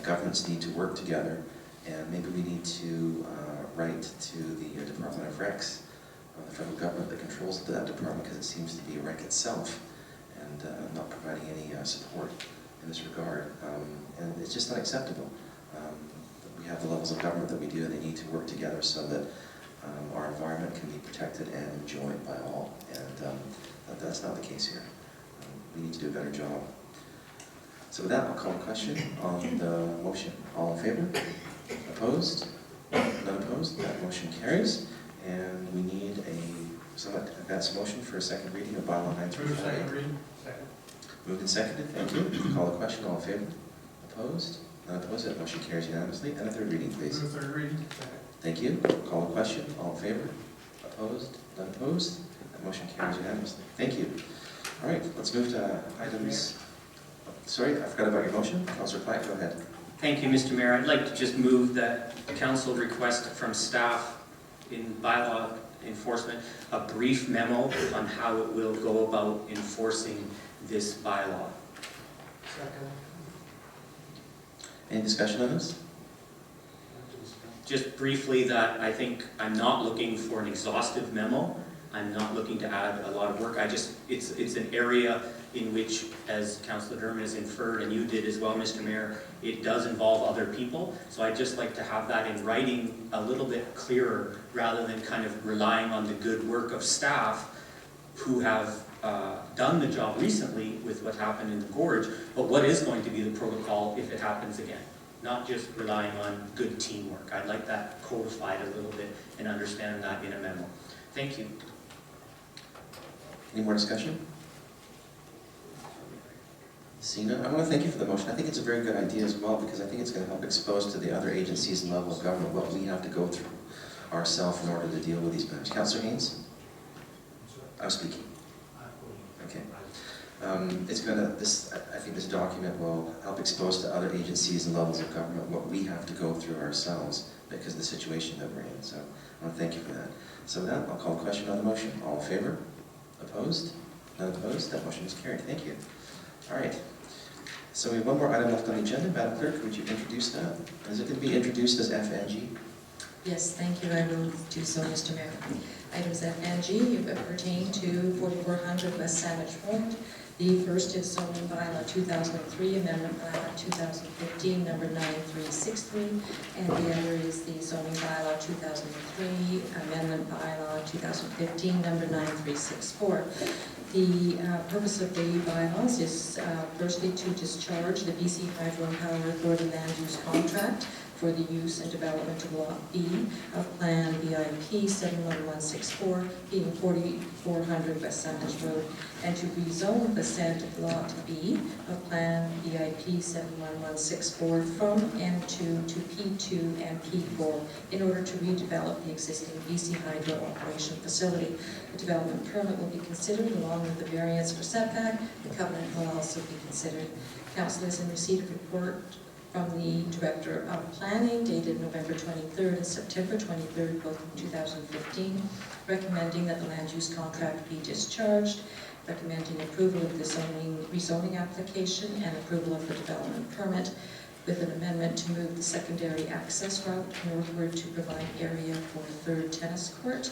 governments need to work together, and maybe we need to write to the Department of Recs, the federal government that controls that department, because it seems to be a wreck itself and not providing any support in this regard. And it's just not acceptable. We have the levels of government that we do, and they need to work together so that our environment can be protected and enjoyed by all. And that's not the case here. We need to do a better job. So with that, I'll call a question on the motion. All in favor? Opposed? None opposed? That motion carries. And we need a somewhat advanced motion for a second reading of bylaw 935. Second reading. Second. Moved and seconded. Thank you. Call the question. All in favor? Opposed? None opposed? That motion carries unanimously. And a third reading, please. Move third reading. Second. Thank you. Call the question. All in favor? Opposed? None opposed? That motion carries unanimously. Thank you. All right, let's move to items. Sorry, I forgot about your motion. Councillor Platt, go ahead. Thank you, Mr. Mayor. I'd like to just move that council request from staff in bylaw enforcement a brief memo on how it will go about enforcing this bylaw. Second. Any discussion on this? Just briefly, that I think I'm not looking for an exhaustive memo. I'm not looking to add a lot of work. It's an area in which, as Councillor Dermott has inferred, and you did as well, Mr. Mayor, it does involve other people. So I'd just like to have that in writing a little bit clearer, rather than kind of relying on the good work of staff who have done the job recently with what happened in the gorge, but what is going to be the protocol if it happens again? Not just relying on good teamwork. I'd like that codified a little bit and understand that in a memo. Thank you. Any more discussion? Seeing none, I want to thank you for the motion. I think it's a very good idea as well, because I think it's going to help expose to the other agencies and level of government what we have to go through ourselves in order to deal with these matters. Councillor Haynes? I'm speaking. Okay. It's going to, I think this document will help expose to other agencies and levels of government what we have to go through ourselves because of the situation that we're in. So I want to thank you for that. So with that, I'll call a question on the motion. All in favor? Opposed? None opposed? That motion is carried. Thank you. All right. So we have one more item left on the agenda. Madam Clerk, would you introduce that? Is it going to be introduced as FNG? Yes, thank you. I will do so, Mr. Mayor. Items FNG pertain to 4400 West Sandwich Road. The first is zoning bylaw 2003, amendment bylaw 2015, number 9363, and the other is the zoning bylaw 2003, amendment bylaw 2015, number 9364. The purpose of the bylaws is firstly to discharge the BC Hydro and Power Authority land use contract for the use and development of Lot B of Plan BIP 71164, being 4400 West Sandwich Road, and to rezone the said Lot B of Plan BIP 71164 from M2 to P2 and P4 in order to redevelop the existing BC Hydro operation facility. The development permit will be considered along with the variance for setback. The covenant will also be considered. Council is in receipt of report from the Director of Planning dated November 23rd and September 23rd, both of 2015, recommending that the land use contract be discharged, recommending approval of the rezoning application and approval of the development permit, with an amendment to move the secondary access route northward to provide area for a third tennis court.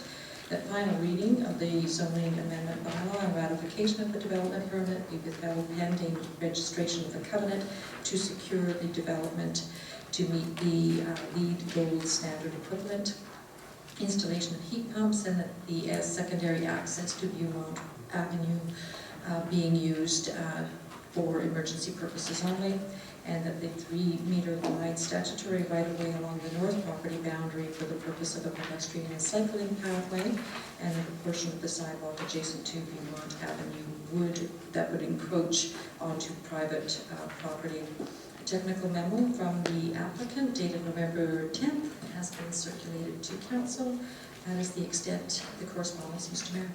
That final reading of the zoning amendment bylaw and ratification of the development permit be withheld pending registration of the covenant to secure the development to meet the LEED Gold standard equivalent, installation of heat pumps, and the secondary access to Beaumont Avenue being used for emergency purposes only, and that the 3-meter wide statutory right-of-way along the north property boundary for the purpose of a pedestrian and cycling pathway, and a portion of the sidewalk adjacent to Beaumont Avenue that would encroach onto private property. A technical memo from the applicant dated November 10th has been circulated to council. That is the extent of the correspondence, Mr. Mayor.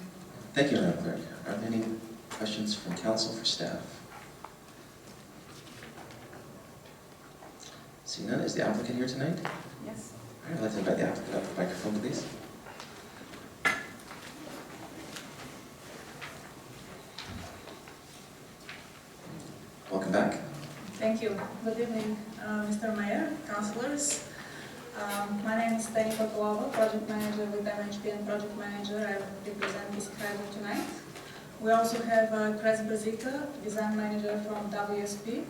Thank you, Madam Clerk. Are there any questions from council for staff? Seeing none, is the applicant here tonight? Yes. All right, I'd like to invite the applicant up to the microphone, please. Welcome back. Thank you. Good evening, Mr. Mayor, councillors. My name is Tanya Kokolova, project manager with MHP and project manager. I represent BC Hydro tonight. We also have Chris Brazika, design manager from WSP,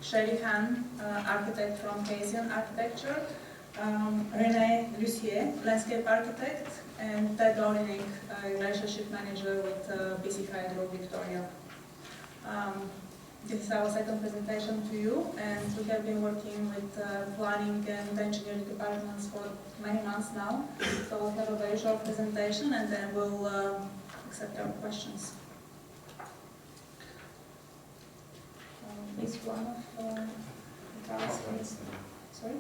Shelly Han, architect from Bayesian Architecture, René Lucier, landscape architect, and Ted Olinik, relationship manager with BC Hydro Victoria. This is our second presentation to you, and we have been working with planning and engineering departments for many months now. So we'll have a very short presentation, and then we'll accept your questions. This one of Carlos, please. Sorry?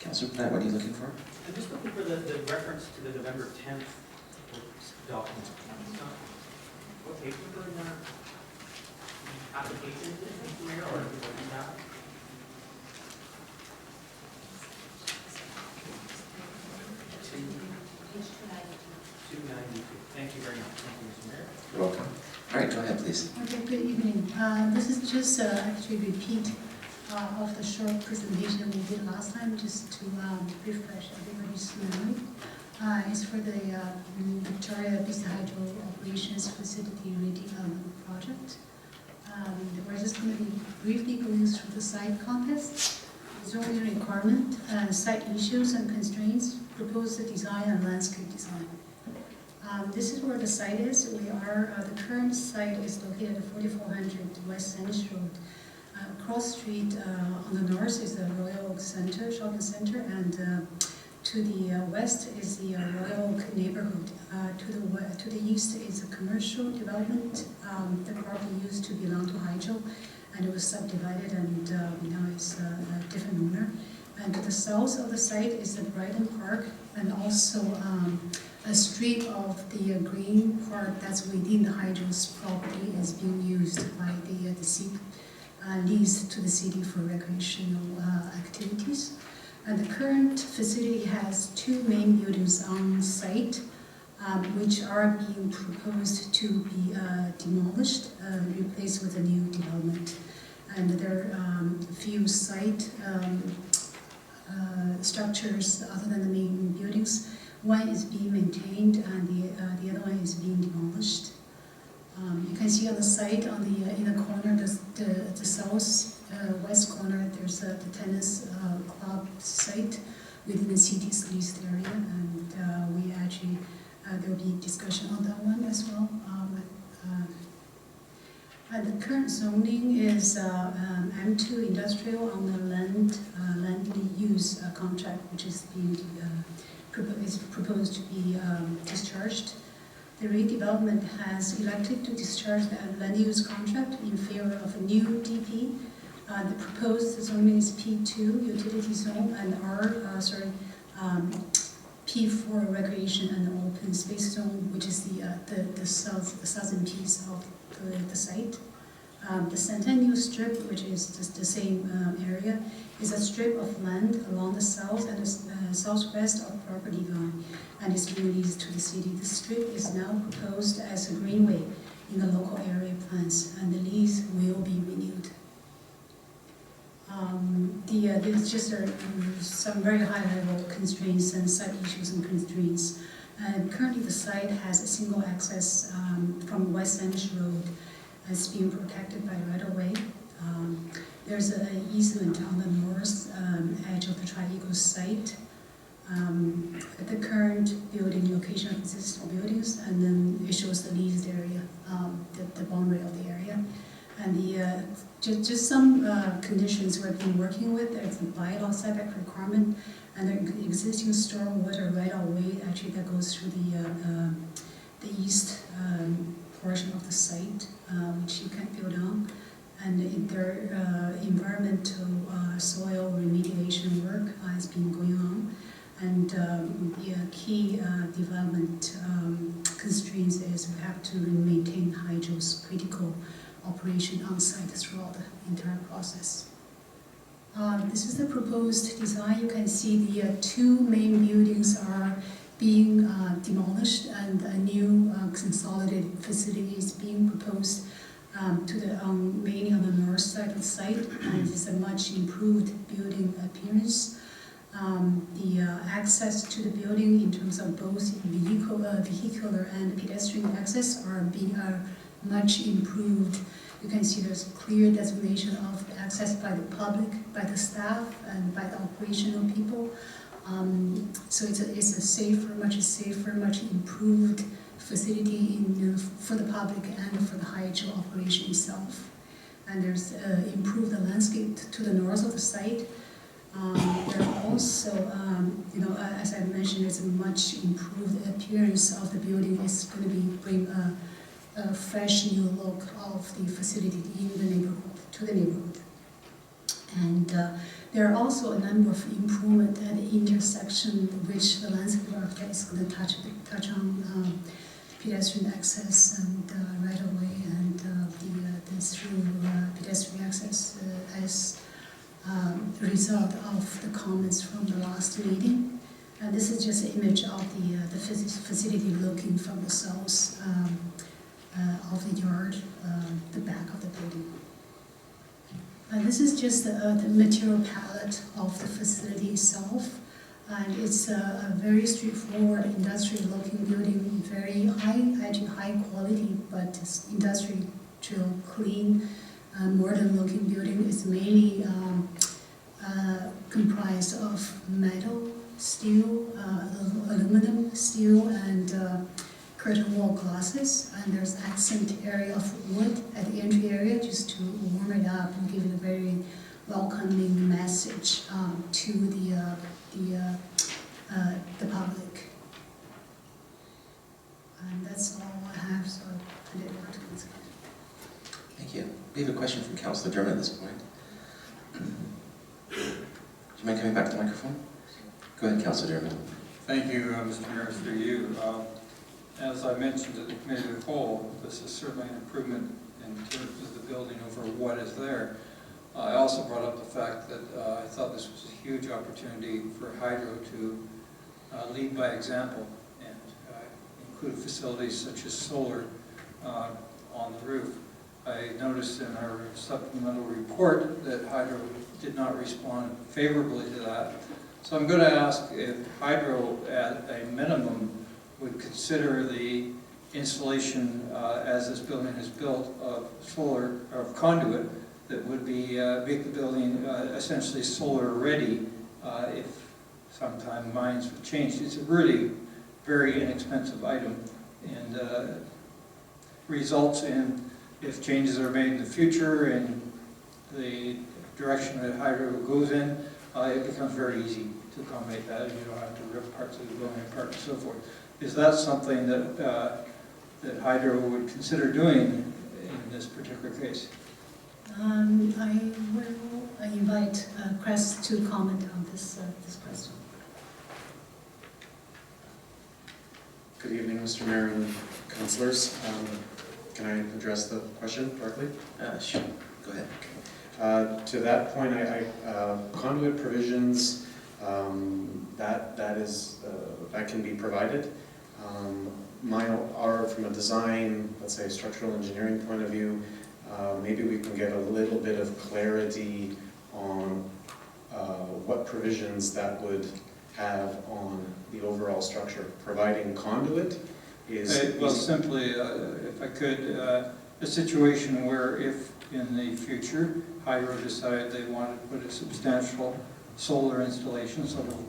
Councillor Platt, what are you looking for? I'm just looking for the reference to the November 10th document. What page number in our application is it, Mr. Mayor, or do you have it? Page 292. Thank you very much. Thank you, Mr. Mayor. You're welcome. All right, go ahead, please. Okay, good evening. This is just actually repeat of the short presentation we did last time, just to refresh everybody's memory. It's for the Victoria BC Hydro Operations Facility Redevelopment Project. We're just going to be briefly going through the site context, zoning requirement, site issues and constraints, proposed design and landscape design. This is where the site is. The current site is located at 4400 West Sandwich Road. Cross street on the north is the Royal Oak Center, shopping center, and to the west is the Royal Oak neighborhood. To the east is a commercial development. The property used to belong to Hydro, and it was subdivided, and now it's a different owner. And to the south of the site is the Brighton Park, and also a strip of the green part that's within the Hydro's property is being used by the city. Leased to the city for recreational activities. And the current facility has two main buildings on site, which are being proposed to be demolished, replaced with a new development. And there are a few site structures other than the main buildings. One is being maintained, and the other one is being demolished. You can see on the site, in the corner, the south west corner, there's the tennis club site within the city's leased area, and we actually there will be discussion on that one as well. And the current zoning is M2 industrial on the land use contract, which is being proposed to be discharged. The redevelopment has elected to discharge the land use contract in favor of a new DP. The proposed zoning is P2 utility zone and P4 recreation and open space zone, which is the southern piece of the site. The Centennial Strip, which is just the same area, is a strip of land along the south and the southwest of property line, and is being leased to the city. The strip is now proposed as a greenway in the local area plans, and the lease will be renewed. There's just some very high-level constraints and site issues and constraints. Currently, the site has a single access from West Sandwich Road. It's being protected by right-of-way. There's an easement on the north edge of the Tri-Eagles site. The current building location of existing buildings, and then it shows the leased area, the boundary of the area. And just some conditions we've been working with. There's a bylaw setback requirement and an existing stormwater right-of-way actually that goes through the east portion of the site, which you can't build on. And their environmental soil remediation work has been going on. And the key development constraints is we have to maintain hydro's critical operation on site throughout the entire process. This is the proposed design. You can see the two main buildings are being demolished and a new consolidated facility is being proposed mainly on the north side of the site, and it's a much improved building appearance. The access to the building in terms of both vehicular and pedestrian access are much improved. You can see there's clear designation of access by the public, by the staff, and by the operational people. So it's a much safer, much improved facility for the public and for the hydro operation itself. And there's improved the landscape to the north of the site. There are also, as I mentioned, it's a much improved appearance of the building. It's going to bring a fresh new look of the facility in the neighborhood, to the neighborhood. And there are also a number of improvements at the intersection, which the landscape architect is going to touch on pedestrian access and right-of-way and the through pedestrian access as a result of the comments from the last meeting. And this is just an image of the facility looking from the south of the yard, the back of the building. And this is just the material palette of the facility itself. And it's a very straightforward industrial looking building, very high quality, but it's industrial, clean, modern looking building. It's mainly comprised of metal, steel, aluminum, steel, and curtain wall glasses. And there's accent area of wood at the entry area just to warm it up and give it a very welcoming message to the public. And that's all I have, so I did want to consider. Thank you. We have a question from Councillor Dermott at this point. Do you mind coming back to the microphone? Go ahead, Councillor Dermott. Thank you, Mr. Mayor, through you. As I mentioned at the committee of the whole, this is certainly an improvement in terms of the building over what is there. I also brought up the fact that I thought this was a huge opportunity for Hydro to lead by example and include facilities such as solar on the roof. I noticed in our supplemental report that Hydro did not respond favorably to that. So I'm going to ask if Hydro, at a minimum, would consider the installation, as this building is built, of solar, of conduit that would be make the building essentially solar ready if sometime minds would change. It's a really very inexpensive item and results in, if changes are made in the future and the direction that Hydro goes in, it becomes very easy to accommodate that, and you don't have to rip parts of the building apart and so forth. Is that something that that Hydro would consider doing in this particular case? I will invite Chris to comment on this question. Good evening, Mr. Mayor and councillors. Can I address the question directly? Sure. Go ahead. To that point, conduit provisions, that can be provided. From a design, let's say structural engineering point of view, maybe we can get a little bit of clarity on what provisions that would have on the overall structure. Providing conduit is... Well, simply, if I could, a situation where if in the future Hydro decided they wanted to put a substantial solar installation,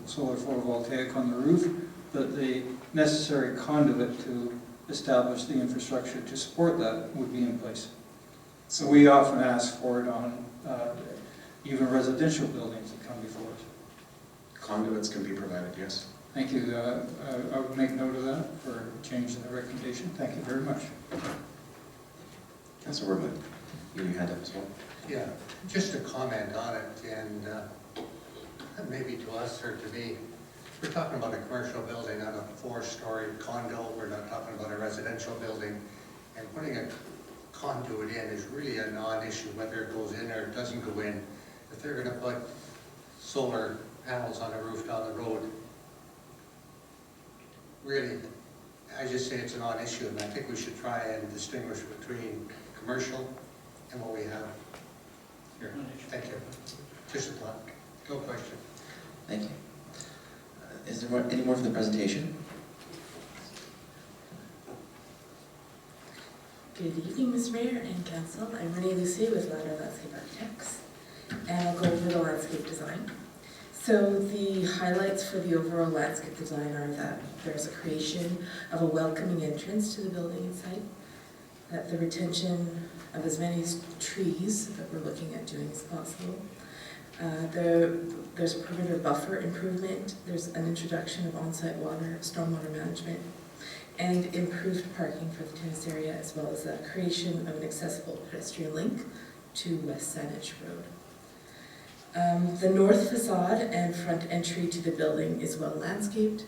solar photovoltaic on the roof, that the necessary conduit to establish the infrastructure to support that would be in place. So we often ask for it on even residential buildings that come before us. Conduits can be provided, yes. Thank you. I would make note of that for changing the recommendation. Thank you very much. Councilor Workman, you had up as well. Yeah, just a comment on it, and maybe to us or to me, we're talking about a commercial building on a 4-story condo, we're not talking about a residential building, and putting a conduit in is really a non-issue, whether it goes in or it doesn't go in. If they're gonna put solar panels on a roof down the road, really, I just say it's a non-issue, and I think we should try and distinguish between commercial and what we have here. Thank you. Just a thought. No question. Thank you. Is there any more from the presentation? Good evening, Mr. Mayor and Council. I'm Renee Lucy with Ladder Landscape Architects, and I'll go over the landscape design. So the highlights for the overall landscape design are that there's a creation of a welcoming entrance to the building site, that the retention of as many trees that we're looking at doing as possible. There's a perimeter buffer improvement, there's an introduction of on-site water, stormwater management, and improved parking for the tennis area, as well as the creation of an accessible pedestrian link to West Saanich Road. The north facade and front entry to the building is well landscaped.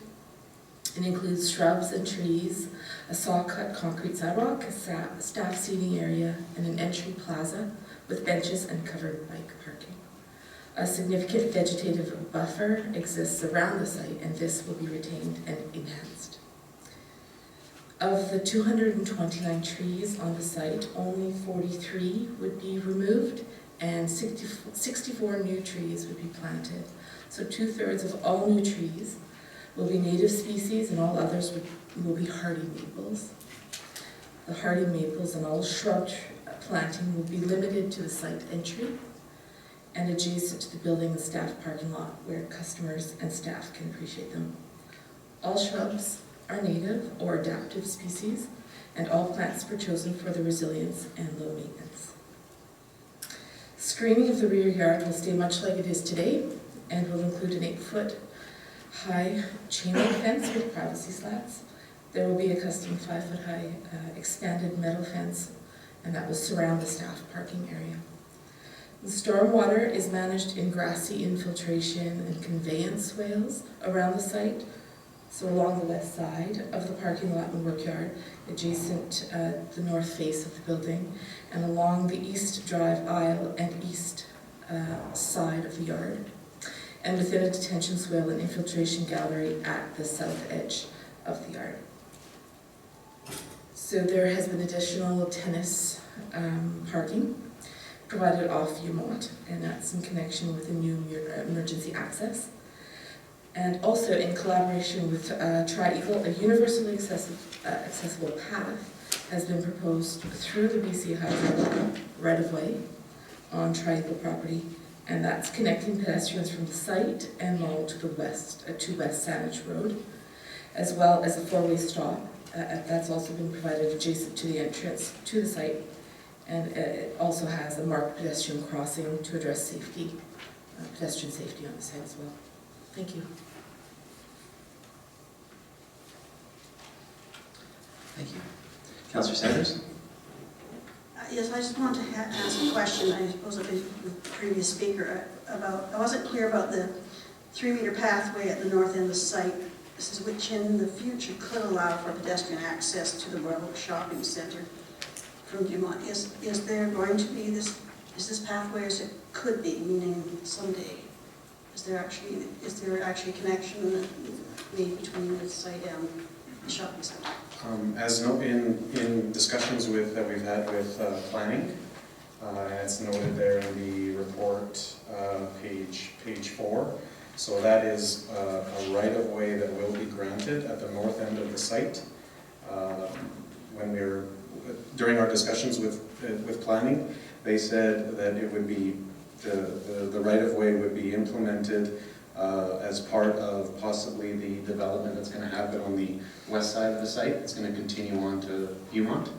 It includes shrubs and trees, a saw-cut concrete sidewalk, a staff seating area, and an entry plaza with benches and covered bike parking. A significant vegetative buffer exists around the site, and this will be retained and enhanced. Of the 229 trees on the site, only 43 would be removed, and 64 new trees would be planted. So 2/3 of all new trees will be native species, and all others will be hardy maples. The hardy maples and all shrub planting will be limited to the site entry and adjacent to the building and staff parking lot, where customers and staff can appreciate them. All shrubs are native or adaptive species, and all plants were chosen for their resilience and low maintenance. Screening of the rear yard will stay much like it is today, and will include an 8-foot high chain link fence with privacy slats. There will be a custom 5-foot high expanded metal fence, and that will surround the staff parking area. The stormwater is managed in grassy infiltration and conveyance swales around the site. So along the west side of the parking lot and workyard, adjacent the north face of the building, and along the east drive aisle and east side of the yard, and within a detention swale and infiltration gallery at the south edge of the yard. So there has been additional tennis parking provided off Viewmont, and that's in connection with a new emergency access. And also in collaboration with Tri-Eagle, a universally accessible path has been proposed through the BC Hydro right-of-way on Tri-Eagle property, and that's connecting pedestrians from the site and mall to the west, to West Saanich Road, as well as a 4-way stop. That's also been provided adjacent to the entrance to the site, and it also has a marked pedestrian crossing to address safety, pedestrian safety on the site as well. Thank you. Thank you. Councilor Sanders? Yes, I just wanted to ask a question, I suppose of the previous speaker, about, I wasn't clear about the 3-meter pathway at the north end of the site. This is which in the future could allow for pedestrian access to the Royal Oak Shopping Centre from Dumont. Is there going to be this, is this pathway as it could be, meaning someday? Is there actually a connection made between the site and the shopping centre? As in discussions that we've had with planning, and it's noted there in the report, page 4. So that is a right-of-way that will be granted at the north end of the site. During our discussions with planning, they said that it would be the right-of-way would be implemented as part of possibly the development that's going to happen on the west side of the site. It's going to continue on to Viewmont.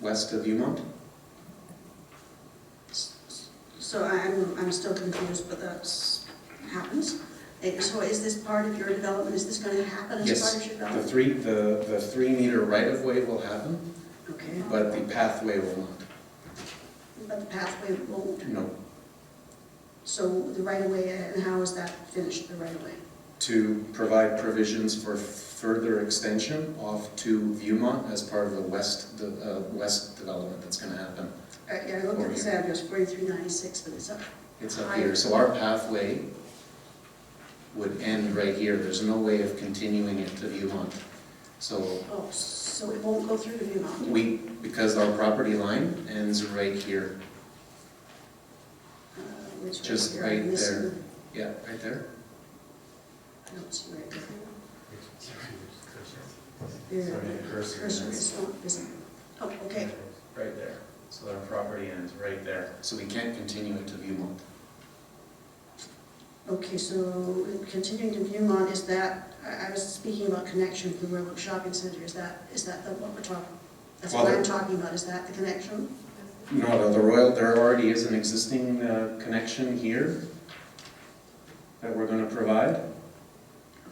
west of Viewmont. So I'm still confused, but that's happens. So is this part of your development? Is this going to happen as Yes, part of your the development? the 3 meter right-of-way will happen, Okay, but the pathway will not. but the pathway won't. No. So the right-of-way, and how is that finished, the right-of-way? To provide provisions for further extension off to Viewmont as part of the west development that's going to happen. Yeah, I looked at this address, 4396, but it's up. It's up here, so our pathway would end right here. There's no way of continuing it to Viewmont. So Oh, so it won't go through to Viewmont? because our property line ends right here. Which Just here? right I'm missing- there. Yeah, right there. I don't see right there. Sorry, the cursor Cursor is- is not visible. Oh, okay. Right there. So our property ends right there. So we can't continue it to Viewmont. Okay, so continuing to Viewmont, is that, I was speaking about connection to the Railroad Shopping Center, is that what we're talking? That's what Well, I'm talking about, is that the connection? No, the Royal, there already is an existing connection here that we're going to provide,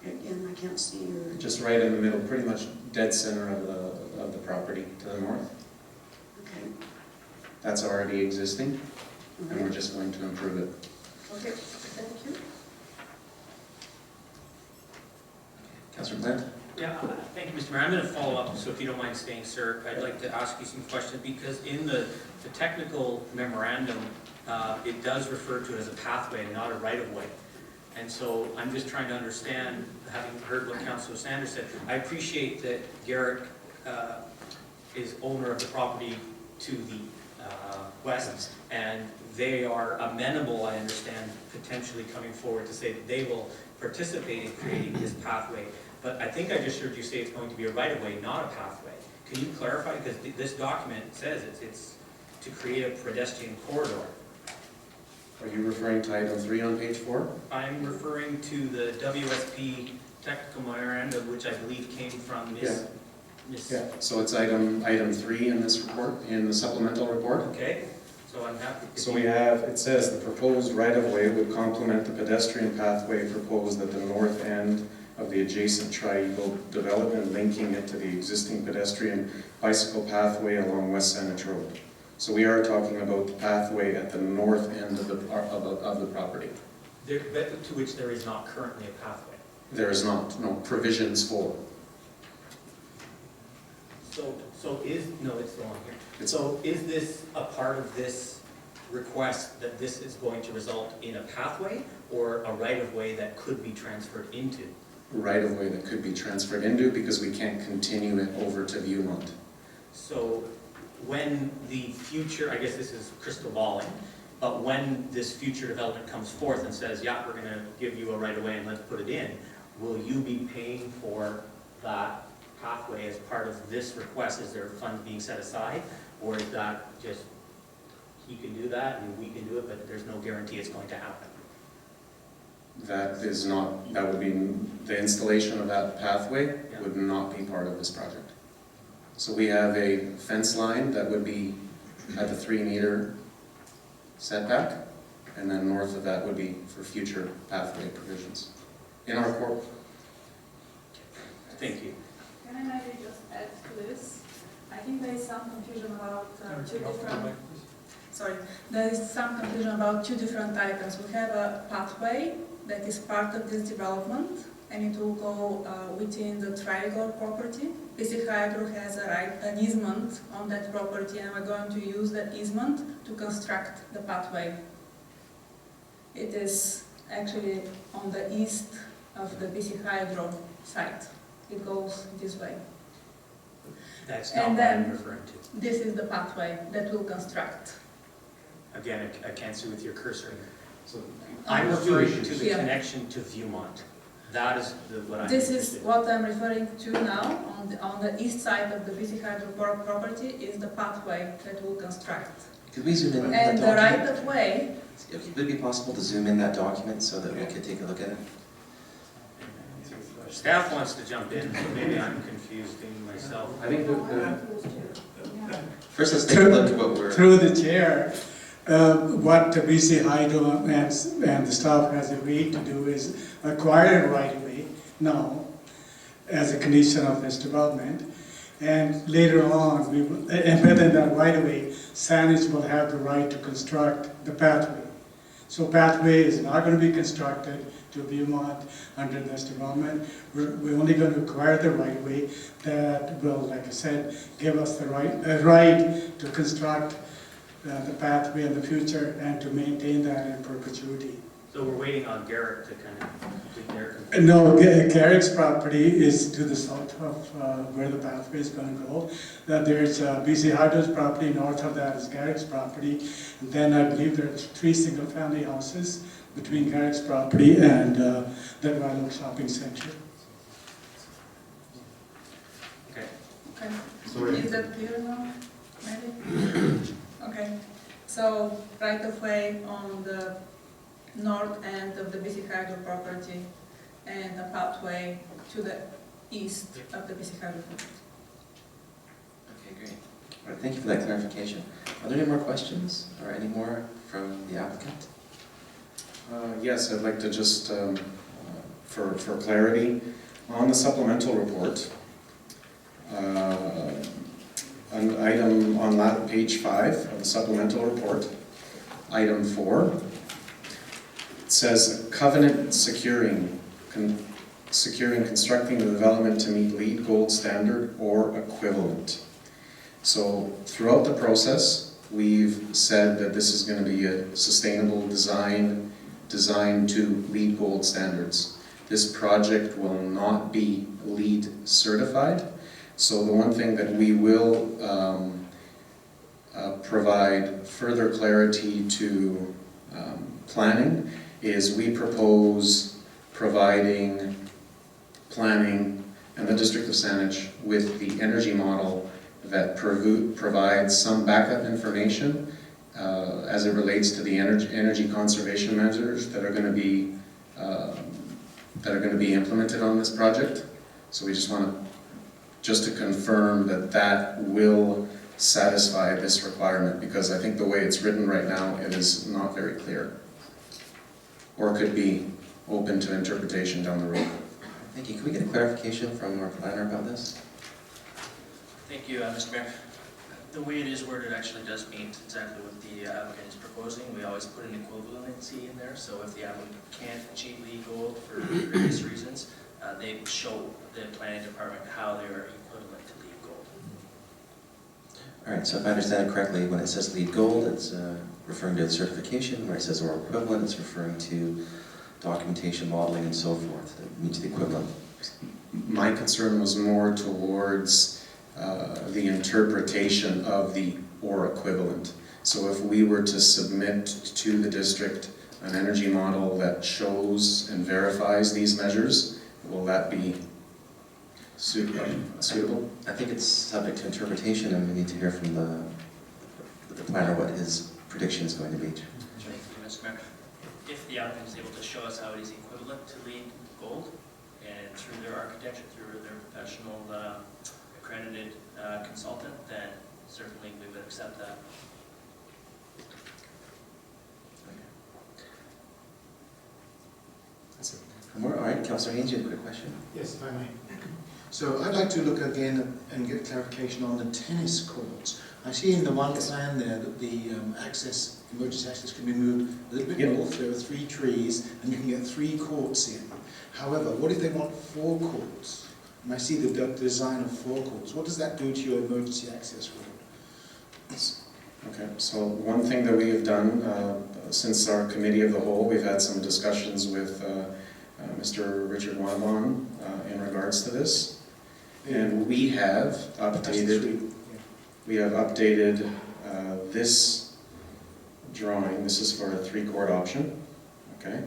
Okay, again, I can't see your, just right in the middle, pretty much dead center of the property to the north. okay, That's already existing, all and we're right. just going to improve it. Okay, thank you. Councillor Plant? Yeah, thank you, Mr. Mayor. I'm going to follow up, so if you don't mind staying, sir, I'd like to ask you some questions, because in the technical memorandum, it does refer to it as a pathway and not a right-of-way. And so I'm just trying to understand, having heard what Councillor Sanders said, I appreciate that Garrick is owner of the property to the west, and they are amenable, I understand, potentially coming forward to say that they will participate in creating this pathway. But I think I just heard you say it's going to be a right-of-way, not a pathway. Can you clarify? Because this document says it's to create a pedestrian corridor. Are you referring to item 3 on page 4? I'm referring to the WSP technical memorandum, which I believe came from Ms. Yeah, so it's item 3 in this report, in the supplemental report. Okay, so I'm happy. So we have, it says, the proposed right-of-way would complement the pedestrian pathway proposed at the north end of the adjacent Tri-Eagle development, linking it to the existing pedestrian bicycle pathway along West Saanich Road. So we are talking about the pathway at the north end of the property. But to which there is not currently a pathway. There is not, no provisions for. So is, no, it's still on here. It's- So is this a part of this request that this is going to result in a pathway or a right-of-way that could be transferred into? Right-of-way that could be transferred into because we can't continue it over to Viewmont. So when the future, I guess this is crystal balling, but when this future development comes forth and says, yeah, we're gonna give you a right-of-way and let's put it in, will you be paying for that pathway as part of this request? Is there funds being set aside? Or is that just, he can do that and we can do it, but there's no guarantee it's going to happen? That is not, that would be, the installation of that pathway Yeah. would not be part of this project. So we have a fence line that would be at the 3 meter setback, and then north of that would be for future pathway provisions. In our court, Thank you. Can I maybe just add to this? I think there is some confusion about two different, sorry, there is some confusion about two different items. We have a pathway that is part of this development, and it will go within the Triangle property. BC Hydro has an easement on that property, and we're going to use that easement to construct the pathway. It is actually on the east of the BC Hydro site. It goes this way. That's not And what I'm then- referring to. This is the pathway that we'll construct. Again, I can't see with your cursor. so I'm referring to the Yeah. connection to Viewmont. That is what I'm This interested is in. what I'm referring to now, on the east side of the BC Hydro property is the pathway that we'll construct. Could we zoom in on that And the right document? of way, Would it be possible to zoom in that document so that we could take a look at it? Staff wants to jump in, so maybe I'm confusing myself. I think First, let's take a look at what we're... Through the chair, what the BC Hydro and the staff has agreed to do is acquire a right-of-way now as a condition of this development. And later on, and within that right-of-way, Saanich will have the right to construct the pathway. So pathway is not going to be constructed to Viewmont under this development. We're only going to acquire the right-of-way that will, like I said, give us the right to construct the pathway in the future and to maintain that in perpetuity. So we're waiting on Garrett to kind of complete their... No, Garrick's property is to the south of where the pathway is going to go. There's BC Hydro's property, north of that is Garrick's property. And then I believe there are 3 single-family houses between Garrick's property and the Royal Shopping Center. Okay. Okay, is that clear now? Maybe? Okay, so right of way on the north end of the BC Hydro property and a pathway to the east of the BC Hydro property. Okay, great. All right, thank you for that clarification. Are there any more questions or any more from the applicant? Yes, I'd like to just, for clarity, on the supplemental report, an item on page 5 of the supplemental report, item 4, it says covenant securing constructing the development to meet LEED Gold standard or equivalent. So throughout the process, we've said that this is going to be a sustainable design designed to LEED Gold standards. This project will not be LEED certified. So the one thing that we will provide further clarity to planning is we propose providing planning and the District of Saanich with the energy model that provides some backup information as it relates to the energy conservation measures that are going to be implemented on this project. So we just want to confirm that that will satisfy this requirement, because I think the way it's written right now, it is not very clear, or could be open to interpretation down the road. Thank you. Can we get a clarification from our planner about this? Thank you, Mr. Mayor. The way it is worded actually does meet exactly what the applicant is proposing. We always put an equivalency in there, so if the applicant can't achieve LEED Gold for various reasons, they show the planning department how they are equivalent to LEED Gold. All right, so if I understand it correctly, when it says LEED Gold, it's referring to the certification. When it says or equivalent, it's referring to documentation, modeling, and so forth that meets the equivalent. My concern was more towards the interpretation of the or equivalent. So if we were to submit to the district an energy model that shows and verifies these measures, will that be suitable? I think it's subject to interpretation, and we need to hear from the planner what his prediction is going to be. Thank you, Mr. Mayor. If the applicant is able to show us how it is equivalent to LEED Gold, and through their architecture, through their professional accredited consultant, then certainly we would accept that. All right, Councillor Haynes, you have a quick question? Yes, if I may. So I'd like to look again and get clarification on the tennis courts. I see in the one plan there that the emergency access can be moved a little bit north. There are 3 trees and you can get 3 courts in. However, what if they want 4 courts? And I see the design of 4 courts. What does that do to your emergency access road? Okay, so one thing that we have done since our committee of the whole, we've had some discussions with Mr. Richard Wanabon in regards to this. And we have updated this drawing. This is for a 3-court option, okay?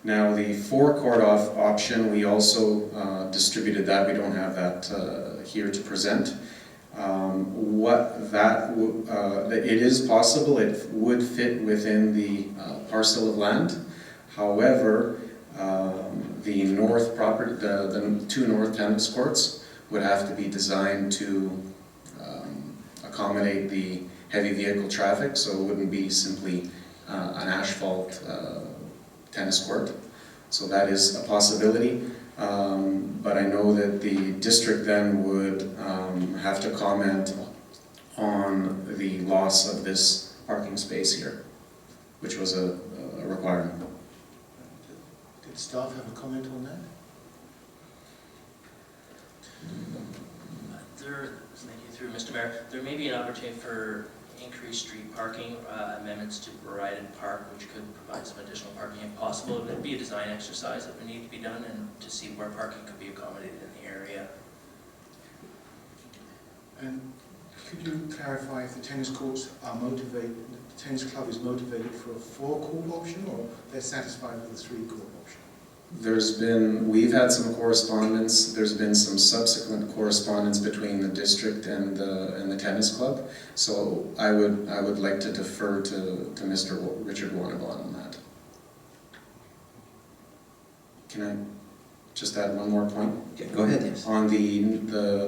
Now the 4-court option, we also distributed that. We don't have that here to present. It is possible it would fit within the parcel of land. However, the north property, the 2 north tennis courts would have to be designed to accommodate the heavy vehicle traffic, so it wouldn't be simply an asphalt tennis court. So that is a possibility, but I know that the district then would have to comment on the loss of this parking space here, which was a requirement. Did staff have a comment on that? Thank you through Mr. Mayor, there may be an opportunity for increased street parking, amendments to Brighton Park, which could provide some additional parking if possible. It would be a design exercise that would need to be done and to see where parking could be accommodated in the area. And could you clarify if the tennis courts are motivated, the tennis club is motivated for a 4-court option, or they're satisfied with a 3-court option? We've had some correspondence, there's been some subsequent correspondence between the district and the tennis club. So I would like to defer to Mr. Richard Warnabon on that. Can I just add one more point? Yeah, go ahead, yes. On the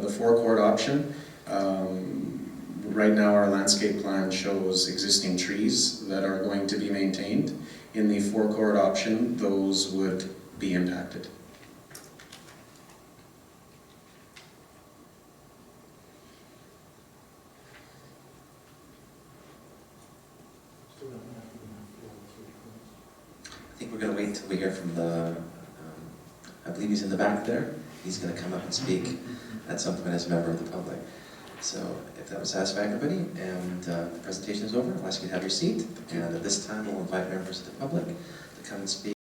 4-court option, right now our landscape plan shows existing trees that are going to be maintained. In the 4-court option, those would be impacted. I think we're going to wait until we hear from the, I believe he's in the back there. He's going to come up and speak at some point as a member of the public. So if that would satisfy everybody, and the presentation is over, I'll ask you to have your seat. And at this time, we'll invite members of the public to come and speak